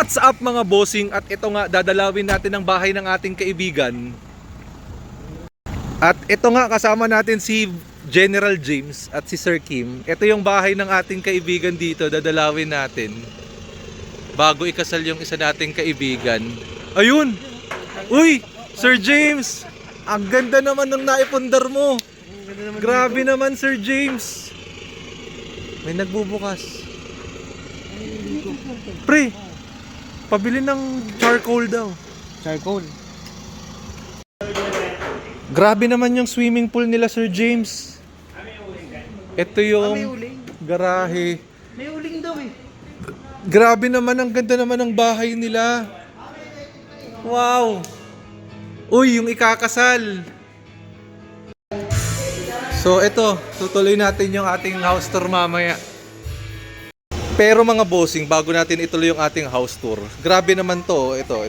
What's up mga bossing? At ito nga, dadalawin natin ang bahay ng ating kaibigan. At ito nga, kasama natin si General James at si Sir Kim. Ito yung bahay ng ating kaibigan dito, dadalawin natin bago ikasal yung isa nating kaibigan. Ayun! Uy! Sir James! Ang ganda naman ng naipundar mo! Grabe naman Sir James! May nagbubukas. Pre! Pabili ng charcoal daw. Charcoal. Grabe naman yung swimming pool nila, Sir James. Ito yung garahe. May uling daw eh. Grabe naman, ang ganda naman ng bahay nila. Wow! Uy, yung ikakasal. So ito, tutuloy natin yung ating house tour mamaya. Pero mga bossing, bago natin ituloy yung ating house tour, grabe naman to, ito.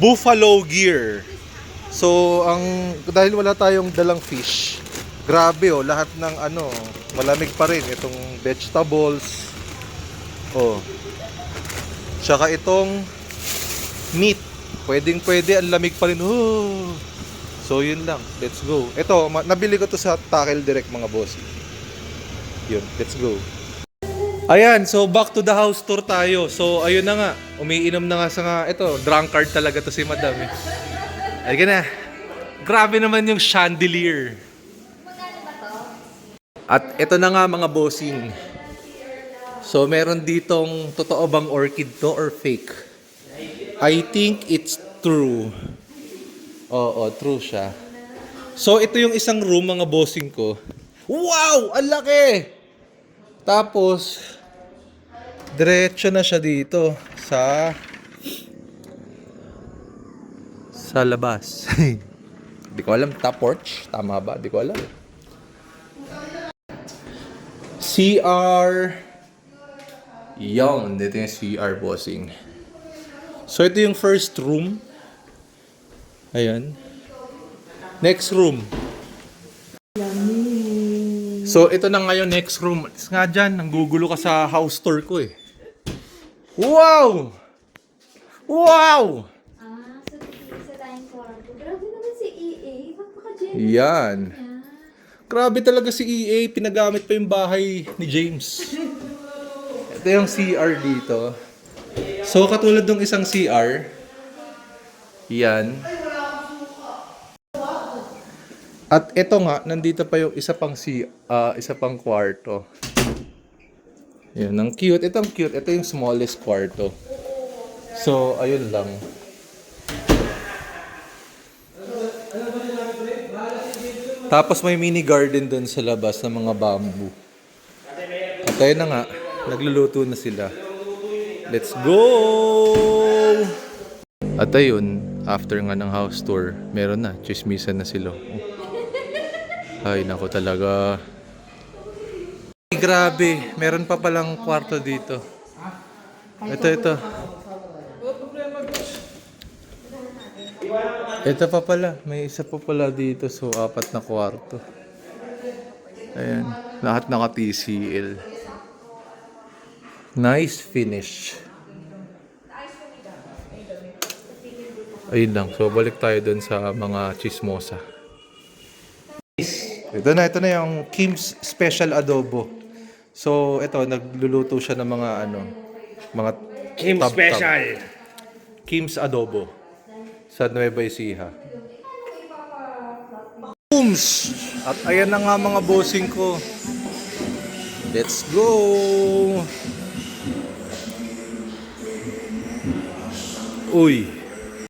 Buffalo gear. So, dahil wala tayong dalang fish, grabe lahat ng malamig pa rin. Itong vegetables. Tsaka itong meat. Pwedeng-pwede, ang lamig pa rin. So, yun lang. Let's go. Ito, nabili ko to sa Tackle Direct mga bossing. Yun, let's go. Ayan, so back to the house tour tayo. So, ayun na nga. Umiinom na nga ito, drunkard talaga to si Madam. Ayun na. Grabe naman yung chandelier. At ito na nga mga bossing. So, meron ditong totoo bang orchid to or fake? I think it's true. Oo, true siya. So, ito yung isang room mga bossing ko. Wow! Ang laki! Tapos, diretso na siya dito sa labas. Di ko alam, top porch? Tama ba? Di ko alam. CR. Yan, dito yung CR bossing. So, ito yung first room. Ayan. Next room. So, ito na ngayon, next room. It's nga dyan, nanggugulo ka sa house tour ko eh. Wow! Wow! Sa tayong kwarto. Grabe naman si EA. Magpaka-generous. Yan. Grabe talaga si EA. Pinagamit pa yung bahay ni James. Ito yung CR dito. So, katulad ng isang CR. Yan. At ito nga, nandito pa yung isa pang kwarto. Yan, ang cute. Ito ang cute. Ito yung smallest kwarto. So, ayun lang. Tapos may mini garden dun sa labas ng mga bamboo. At ayun na nga, nagluluto na sila. Let's go! At ayun, after nga ng house tour, meron na, chismisan na sila. Ay, naku talaga. Grabe, meron pa palang kwarto dito. Ito. Ito pa pala, may isa pa pala dito. So, 4 na kwarto. Ayan, lahat naka-TCL. Nice finish. Ayun lang, so balik tayo dun sa mga chismosa. Ito na yung Kim's Special Adobo. So, ito, nagluluto siya ng mga mga Kim Special. Kim's Adobo sa Nueva Ecija. Booms! At ayan na nga mga bossing ko. Let's go! Uy!